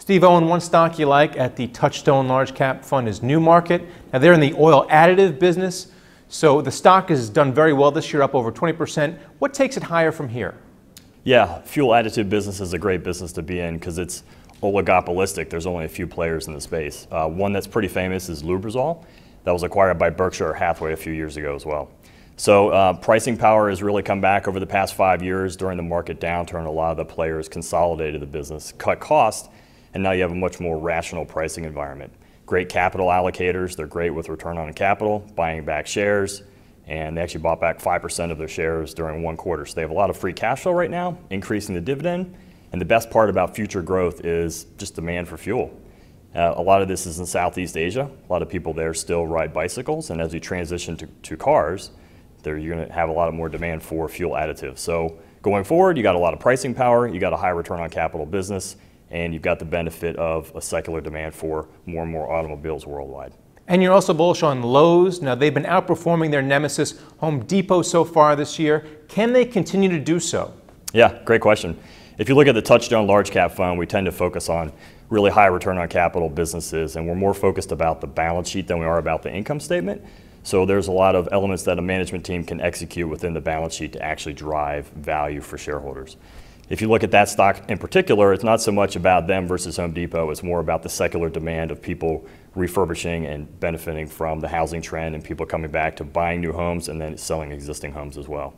Steve Owen, one stock you like at the Touchstone Large Cap Fund is NewMarket. Now they're in the oil additive business, so the stock has done very well this year, up over 20%. What takes it higher from here? Yeah, fuel additive business is a great business to be in because it's oligopolistic. There's only a few players in the space. One that's pretty famous is Lubrizol. That was acquired by Berkshire Hathaway a few years ago as well. So pricing power has really come back over the past 5 years. During the market downturn, a lot of the players consolidated the business, cut costs, and now you have a much more rational pricing environment. Great capital allocators. They're great with return on capital, buying back shares, and they actually bought back 5% of their shares during 1 quarter. So they have a lot of free cash flow right now, increasing the dividend. And the best part about future growth is just demand for fuel. A lot of this is in Southeast Asia. A lot of people there still ride bicycles, and as we transition to cars, you're going to have a lot more demand for fuel additives. So going forward, you got a lot of pricing power, you got a high return on capital business, and you've got the benefit of a secular demand for more and more automobiles worldwide. And you're also bullish on Lowe's. Now they've been outperforming their nemesis Home Depot so far this year. Can they continue to do so? Yeah, great question. If you look at the Touchstone Large Cap Fund, we tend to focus on really high return on capital businesses, and we're more focused about the balance sheet than we are about the income statement. So there's a lot of elements that a management team can execute within the balance sheet to actually drive value for shareholders. If you look at that stock in particular, it's not so much about them versus Home Depot, it's more about the secular demand of people refurbishing and benefiting from the housing trend and people coming back to buying new homes and then selling existing homes as well.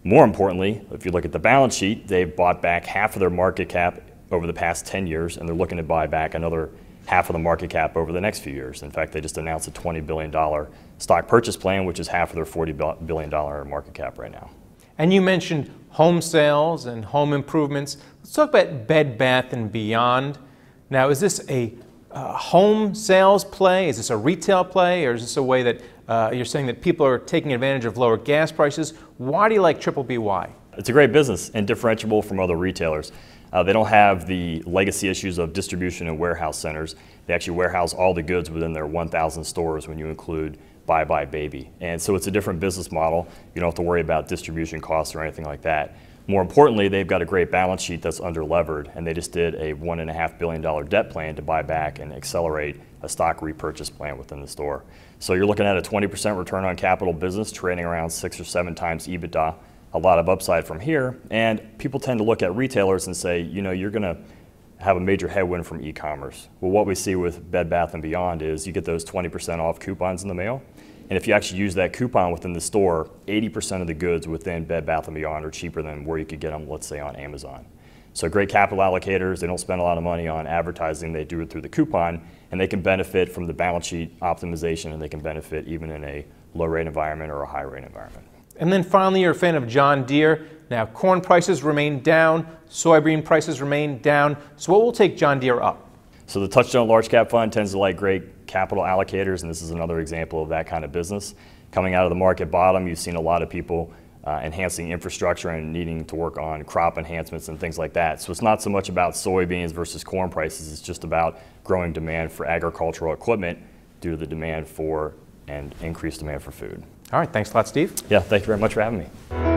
More importantly, if you look at the balance sheet, they've bought back half of their market cap over the past 10 years, and they're looking to buy back another half of the market cap over the next few years. In fact, they just announced a $20 billion stock purchase plan, which is half of their $40 billion market cap right now. And you mentioned home sales and home improvements. Let's talk about Bed Bath & Beyond. Now, is this a home sales play? Is this a retail play? Or is this a way that you're saying that people are taking advantage of lower gas prices? Why do you like BBBY? It's a great business and differentiable from other retailers. They don't have the legacy issues of distribution and warehouse centers. They actually warehouse all the goods within their 1,000 stores when you include buybuy BABY. And so it's a different business model. You don't have to worry about distribution costs or anything like that. More importantly, they've got a great balance sheet that's under-levered, and they just did a $1.5 billion debt plan to buy back and accelerate a stock repurchase plan within the store. So you're looking at a 20% return on capital business trading around 6 or 7 times EBITDA. A lot of upside from here, and people tend to look at retailers and say, you know, you're going to have a major headwind from e-commerce. Well, what we see with Bed Bath & Beyond is you get those 20% off coupons in the mail, and if you actually use that coupon within the store, 80% of the goods within Bed Bath & Beyond are cheaper than where you could get them, let's say, on Amazon. So great capital allocators, they don't spend a lot of money on advertising, they do it through the coupon, and they can benefit from the balance sheet optimization, and they can benefit even in a low rate environment or a high rate environment. And then finally, you're a fan of John Deere. Now, corn prices remain down, soybean prices remain down. So what will take John Deere up? So the Touchstone Large Cap Fund tends to like great capital allocators, and this is another example of that kind of business. Coming out of the market bottom, you've seen a lot of people enhancing infrastructure and needing to work on crop enhancements and things like that. So it's not so much about soybeans versus corn prices, it's just about growing demand for agricultural equipment due to the demand for and increased demand for food. All right, thanks a lot, Steve. Yeah, thank you very much for having me.